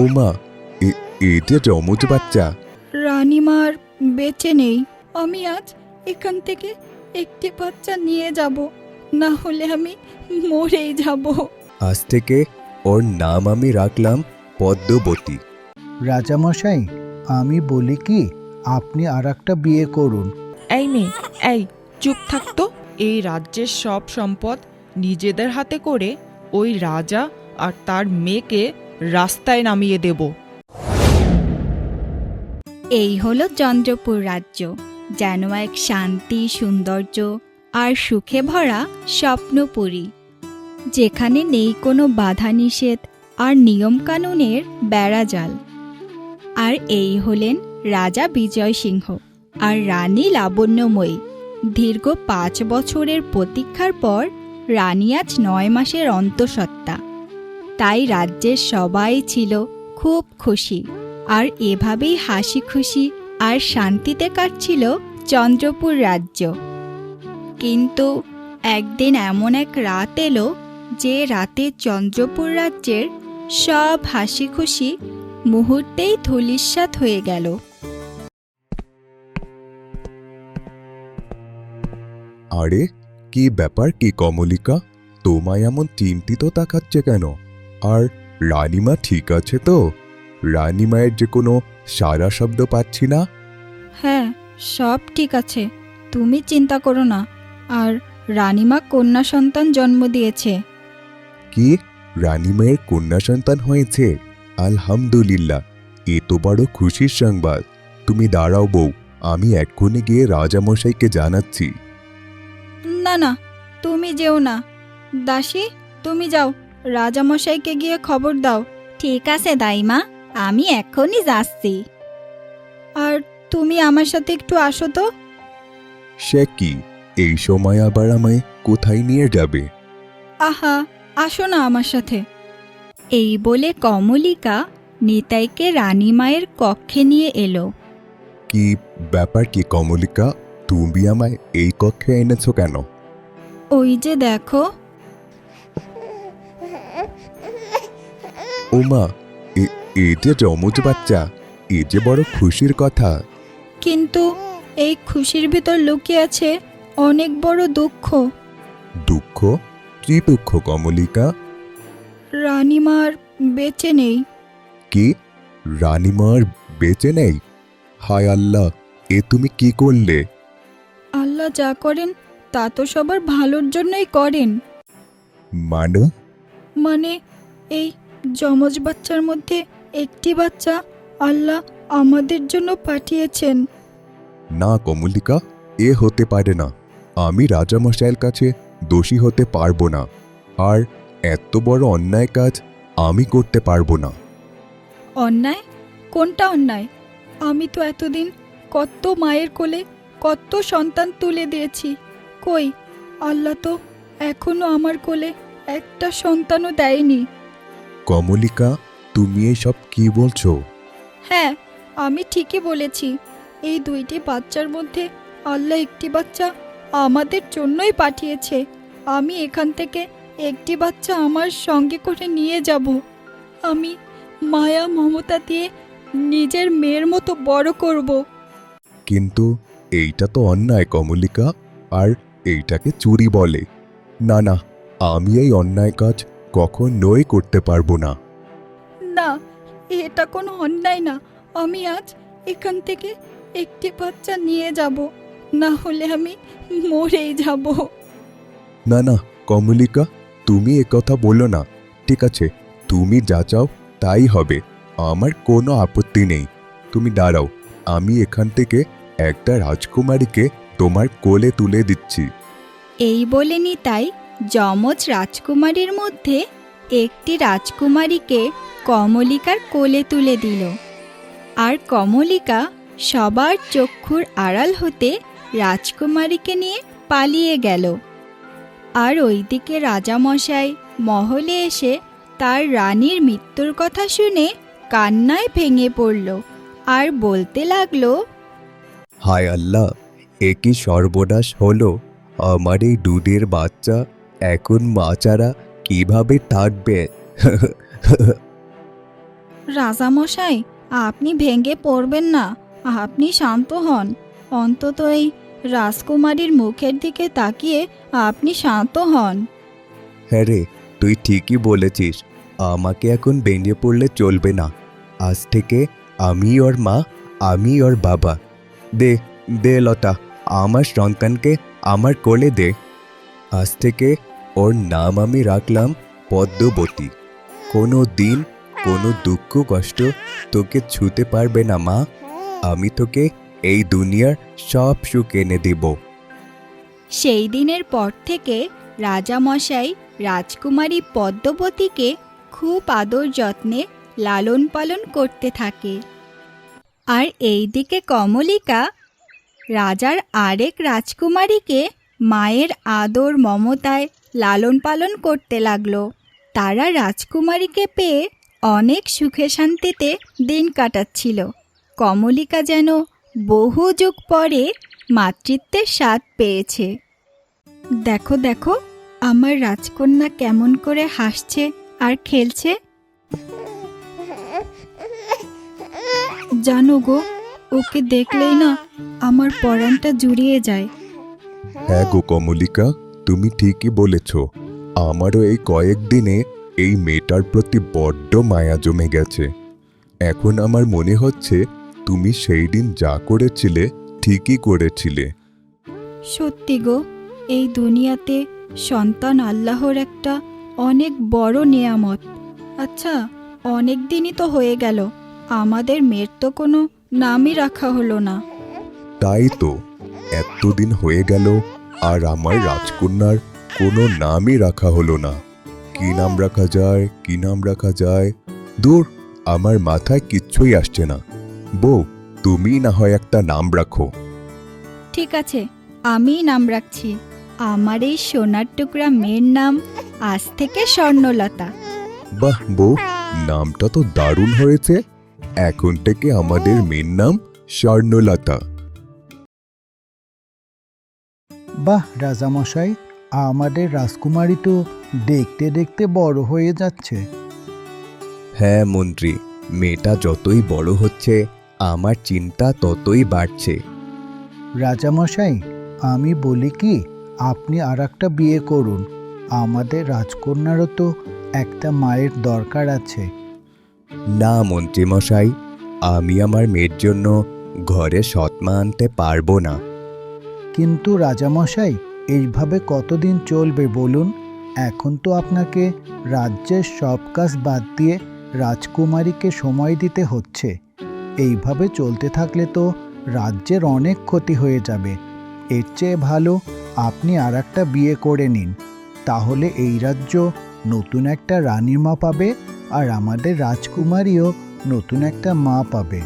ওমা, এটা যমজ বাচ্চা। রানীমার বেঁচে নেই। আমি আজ এখান থেকে একটি বাচ্চা নিয়ে যাব, না হলে আমি মরেই যাব। আজ থেকে ওর নাম আমি রাখলাম পদ্মবতী। রাজামশাই, আমি বলি কি, আপনি আর একটা বিয়ে করুন। এই মেয়ে, এই চুপ থাকতো। এই রাজ্যের সব সম্পদ নিজেদের হাতে করে ওই রাজা আর তার মেয়েকে রাস্তায় নামিয়ে দেব। এই হলো চন্দ্রপুর রাজ্য, যেন এক শান্তি, সৌন্দর্য আর সুখে ভরা স্বপ্নপুরী, যেখানে নেই কোনো বাধা নিষেধ আর নিয়মকানুনের বেড়াজাল। আর এই হলেন রাজা বিজয় সিংহ আর রানী লাবণ্যময়ী। দীর্ঘ 5 বছরের প্রতীক্ষার পর রানী আজ 9 মাসের অন্তঃসত্ত্বা। তাই রাজ্যের সবাই ছিল খুব খুশি, আর এভাবেই হাসি খুশি আর শান্তিতে কাটছিল চন্দ্রপুর রাজ্য। কিন্তু একদিন এমন এক রাত এলো, যে রাতে চন্দ্রপুর রাজ্যের সব হাসি খুশি মুহূর্তেই ধূলিসাৎ হয়ে গেল। আরে, কি ব্যাপার কি কমলিকা? তোমায় এমন চিন্তিত তাকাচ্ছে কেন? আর রানীমা ঠিক আছে তো? রানীমায়ের যে কোনো সারা শব্দ পাচ্ছি না। হ্যাঁ, সব ঠিক আছে, তুমি চিন্তা করো না। আর রানীমা কন্যা সন্তান জন্ম দিয়েছে। কি, রানীমায়ের কন্যা সন্তান হয়েছে? আলহামদুলিল্লাহ, এ তো বড় খুশির সংবাদ। তুমি দাঁড়াও বউ, আমি এক্ষুনি গিয়ে রাজামশাইকে জানাচ্ছি। না না, তুমি যেও না। দাসী, তুমি যাও, রাজামশাইকে গিয়ে খবর দাও। ঠিক আছে দাইমা, আমি এখনই যাচ্ছি। আর তুমি আমার সাথে একটু আসো তো। সে কি, এই সময় আবার আমায় কোথায় নিয়ে যাবে? আহা, আসো না আমার সাথে। এই বলে কমলিকা নিতাইকে রানীমায়ের কক্ষে নিয়ে এলো। কি ব্যাপার কি কমলিকা, তুমি আমায় এই কক্ষে এনেছো কেন? ওই যে দেখো। ওমা, এ যে যমজ বাচ্চা, এ যে বড় খুশির কথা। কিন্তু এই খুশির ভিতর লুকিয়ে আছে অনেক বড় দুঃখ। দুঃখ? কি দুঃখ কমলিকা? রানীমার বেঁচে নেই। কি, রানীমার বেঁচে নেই? হায় আল্লাহ, এ তুমি কি করলে? আল্লাহ যা করেন তা তো সবার ভালোর জন্যই করেন। মানে এই যমজ বাচ্চার মধ্যে একটি বাচ্চা আল্লাহ আমাদের জন্য পাঠিয়েছেন। না কমলিকা, এ হতে পারে না। আমি রাজামশাইয়ের কাছে দোষী হতে পারবো না, আর এত বড় অন্যায় কাজ আমি করতে পারবো না। অন্যায়? কোনটা অন্যায়? আমি তো এতদিন কত মায়ের কোলে কত সন্তান তুলে দিয়েছি। কই, আল্লাহ তো এখনো আমার কোলে একটা সন্তানও দেয়নি। কমলিকা, তুমি এসব কি বলছো? হ্যাঁ, আমি ঠিকই বলেছি। এই 2টি বাচ্চার মধ্যে আল্লাহ একটি বাচ্চা আমাদের জন্যই পাঠিয়েছে। আমি এখান থেকে একটি বাচ্চা আমার সঙ্গে করে নিয়ে যাব। আমি মায়া মমতা দিয়ে নিজের মেয়ের মতো বড় করব। কিন্তু এইটা তো অন্যায় কমলিকা, আর এইটাকে চুরি বলে। না না, আমি এই অন্যায় কাজ কখনোই করতে পারবো না। না, এটা কোনো অন্যায় না। আমি আজ এখান থেকে একটি বাচ্চা নিয়ে যাব, না হলে আমি মরেই যাব। না না কমলিকা, তুমি কথা বলো না। ঠিক আছে, তুমি যা চাও তাই হবে, আমার কোনো আপত্তি নেই। তুমি দাঁড়াও, আমি এখান থেকে একটা রাজকুমারীকে তোমার কোলে তুলে দিচ্ছি। এই বলে নিতাই যমজ রাজকুমারীর মধ্যে একটি রাজকুমারীকে কমলিকার কোলে তুলে দিল। আর কমলিকা সবার চক্ষুর আড়াল হতে রাজকুমারীকে নিয়ে পালিয়ে গেল। আর ওইদিকে রাজামশাই মহলে এসে তার রানীর মৃত্যুর কথা শুনে কান্নায় ভেঙে পড়ল, আর বলতে লাগলো, হায় আল্লাহ, এ কি সর্বনাশ হলো! আমার এই দুধের বাচ্চা এখন মা ছাড়া কিভাবে থাকবে? রাজামশাই, আপনি ভেঙে পড়বেন না। আপনি শান্ত হন। অন্তত এই রাজকুমারীর মুখের দিকে তাকিয়ে আপনি শান্ত হন। হ্যাঁ রে, তুই ঠিকই বলেছিস। আমাকে এখন ভেঙে পড়লে চলবে না। আজ থেকে আমি ওর মা, আমি ওর বাবা। দে দে লতা, আমার সন্তানকে আমার কোলে দে। আজ থেকে ওর নাম আমি রাখলাম পদ্মবতী। কোনো দিন কোনো দুঃখ কষ্ট তোকে ছুতে পারবে না মা। আমি তোকে এই দুনিয়ার সব সুখ এনে দেব। সেই দিনের পর থেকে রাজামশাই রাজকুমারী পদ্মবতীকে খুব আদর যত্নে লালন পালন করতে থাকে। আর এইদিকে কমলিকা রাজার আরেক রাজকুমারীকে মায়ের আদর মমতায় লালন পালন করতে লাগলো। তারা রাজকুমারীকে পেয়ে অনেক সুখে শান্তিতে দিন কাটাচ্ছিল। কমলিকা যেন বহু যুগ পরে মাতৃত্বের স্বাদ পেয়েছে। দেখো দেখো, আমার রাজকন্যা কেমন করে হাসছে আর খেলছে। জানো গো, ওকে দেখলেই না আমার পরাণটা জুড়িয়ে যায়। হ্যাঁ গো কমলিকা, তুমি ঠিকই বলেছ। আমারও এই কয়েকদিনে এই মেয়েটার প্রতি বড্ড মায়া জমে গেছে। এখন আমার মনে হচ্ছে তুমি সেই দিন যা করেছিলে ঠিকই করেছিলে। সত্যি গো, এই দুনিয়াতে সন্তান আল্লাহর একটা অনেক বড় নেয়ামত। আচ্ছা, অনেক দিনই তো হয়ে গেল, আমাদের মেয়ের তো কোনো নামই রাখা হলো না। তাই তো, এতদিন হয়ে গেল আর আমার রাজকন্যার কোনো নামই রাখা হলো না। কি নাম রাখা যায়, কি নাম রাখা যায়? দূর, আমার মাথায় কিচ্ছুই আসছে না। বউ, তুমি না হয় একটা নাম রাখো। ঠিক আছে, আমিই নাম রাখছি। আমার এই সোনার টুকরা মেয়ের নাম আজ থেকে স্বর্ণলতা। বাহ বউ, নামটা তো দারুণ হয়েছে। এখন থেকে আমাদের মেয়ের নাম স্বর্ণলতা। বাহ রাজামশাই, আমাদের রাজকুমারী তো দেখতে দেখতে বড় হয়ে যাচ্ছে। হ্যাঁ মন্ত্রী, মেয়েটা যতই বড় হচ্ছে আমার চিন্তা ততই বাড়ছে। রাজামশাই, আমি বলি কি, আপনি আর একটা বিয়ে করুন। আমাদের রাজকন্যারও তো একটা মায়ের দরকার আছে। না মন্ত্রী মশাই, আমি আমার মেয়ের জন্য ঘরে সৎমা আনতে পারবো না। কিন্তু রাজামশাই, এইভাবে কতদিন চলবে বলুন? এখন তো আপনাকে রাজ্যের সব কাজ বাদ দিয়ে রাজকুমারীকে সময় দিতে হচ্ছে। এইভাবে চলতে থাকলে তো রাজ্যের অনেক ক্ষতি হয়ে যাবে। এর চেয়ে ভালো আপনি আর একটা বিয়ে করে নিন। তাহলে এই রাজ্য নতুন একটা রানীর মা পাবে, আর আমাদের রাজকুমারীও নতুন একটা মা পাবে।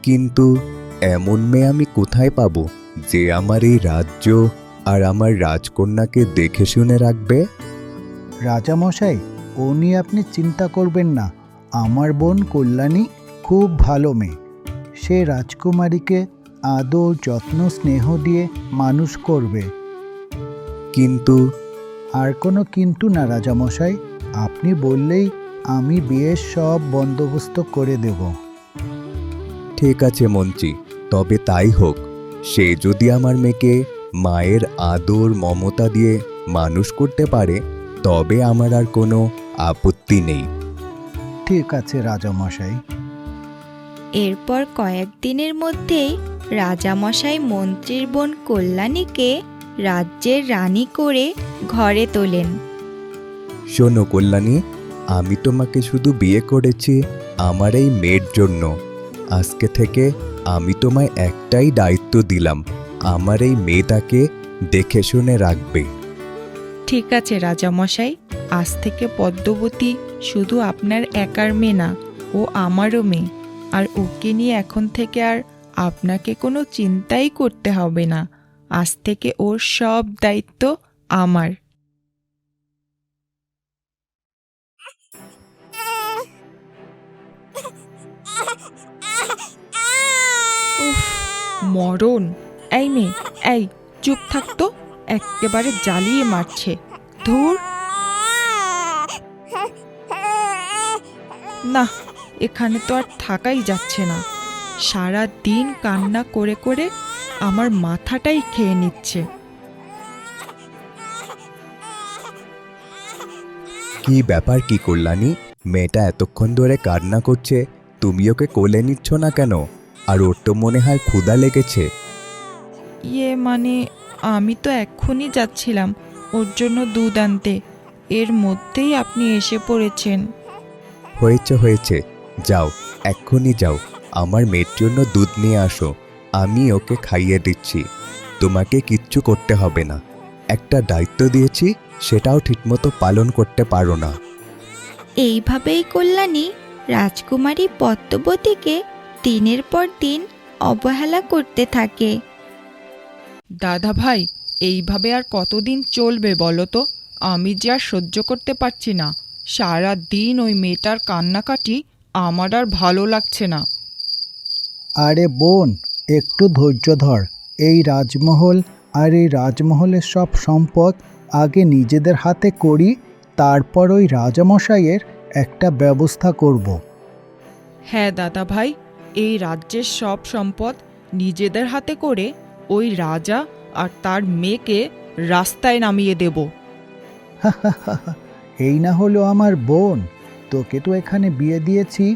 কিন্তু এমন মেয়ে আমি কোথায় পাবো যে আমার এই রাজ্য আর আমার রাজকন্যাকে দেখে শুনে রাখবে? রাজামশাই, ও নিয়ে আপনি চিন্তা করবেন না। আমার বোন কল্যাণী খুব ভালো মেয়ে। সে রাজকুমারীকে আদর যত্ন স্নেহ দিয়ে মানুষ করবে। কিন্তু আর কোনো কিন্তু না রাজামশাই, আপনি বললেই আমি বিয়ের সব বন্দোবস্ত করে দেব। ঠিক আছে মন্ত্রী, তবে তাই হোক। সে যদি আমার মেয়েকে মায়ের আদর মমতা দিয়ে মানুষ করতে পারে তবে আমার আর কোনো আপত্তি নেই। ঠিক আছে রাজামশাই। এরপর কয়েকদিনের মধ্যেই রাজামশাই মন্ত্রীর বোন কল্যাণীকে রাজ্যের রানী করে ঘরে তোলেন। শোনো কল্যাণী, আমি তোমাকে শুধু বিয়ে করেছি আমার এই মেয়ের জন্য। আজকে থেকে আমি তোমায় একটাই দায়িত্ব দিলাম, আমার এই মেয়েটাকে দেখে শুনে রাখবে। ঠিক আছে রাজামশাই, আজ থেকে পদ্মবতী শুধু আপনার একার মেয়ে না, ও আমারও মেয়ে। আর ওকে নিয়ে এখন থেকে আর আপনাকে কোনো চিন্তাই করতে হবে না। আজ থেকে ওর সব দায়িত্ব আমার। উফ, মরণ! এই মেয়ে, এই চুপ থাকতো, একেবারে জ্বালিয়ে মারছে। ধুর! না, এখানে তো আর থাকাই যাচ্ছে না। সারা দিন কান্না করে করে আমার মাথাটাই খেয়ে নিচ্ছে। কি ব্যাপার কি কল্যাণী, মেয়েটা এতক্ষণ ধরে কান্না করছে, তুমি ওকে কোলে নিচ্ছ না কেন? আর ওর তো মনে হয় ক্ষুধা লেগেছে। মানে আমি তো এক্ষুনি যাচ্ছিলাম ওর জন্য দুধ আনতে, এর মধ্যেই আপনি এসে পড়েছেন। হয়েছে হয়েছে, যাও এক্ষুনি যাও, আমার মেয়ের জন্য দুধ নিয়ে আসো, আমি ওকে খাইয়ে দিচ্ছি। তোমাকে কিচ্ছু করতে হবে না, একটা দায়িত্ব দিয়েছি সেটাও ঠিকমতো পালন করতে পারো না। এইভাবেই কল্যাণী রাজকুমারী পদ্মবতীকে দিনের পর দিন অবহেলা করতে থাকে। দাদা ভাই, এইভাবে আর কতদিন চলবে বলো তো? আমি যে আর সহ্য করতে পারছি না। সারা দিন ওই মেয়েটার কান্নাকাটি আমার আর ভালো লাগছে না। আরে বোন, একটু ধৈর্য ধর। এই রাজমহল আর এই রাজমহলের সব সম্পদ আগে নিজেদের হাতে করি, তারপর ওই রাজামশাইয়ের একটা ব্যবস্থা করব। হ্যাঁ দাদা ভাই, এই রাজ্যের সব সম্পদ নিজেদের হাতে করে ওই রাজা আর তার মেয়েকে রাস্তায় নামিয়ে দেব। এই না হলো আমার বোন, তোকে তো এখানে বিয়ে দিয়েছি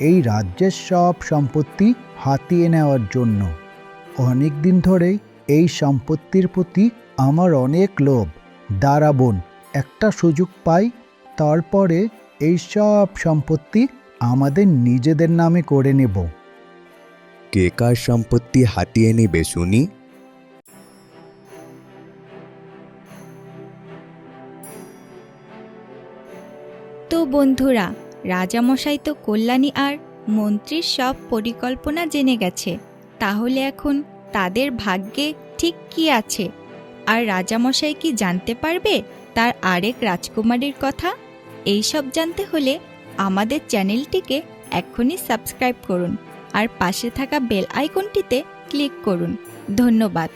এই রাজ্যের সব সম্পত্তি হাতিয়ে নেওয়ার জন্য। অনেক দিন ধরেই এই সম্পত্তির প্রতি আমার অনেক লোভ। দাঁড়া বোন, একটা সুযোগ পাই, তারপরে এই সব সম্পত্তি আমাদের নিজেদের নামে করে নেব। কে কার সম্পত্তি হাতিয়ে নেবে শুনি? তো বন্ধুরা, রাজামশাই তো কল্যাণী আর মন্ত্রীর সব পরিকল্পনা জেনে গেছে। তাহলে এখন তাদের ভাগ্যে ঠিক কি আছে? আর রাজামশাই কি জানতে পারবে তার আরেক রাজকুমারীর কথা? এই সব জানতে হলে আমাদের চ্যানেলটিকে এক্ষুনি সাবস্ক্রাইব করুন আর পাশে থাকা বেল আইকনটিতে ক্লিক করুন। ধন্যবাদ।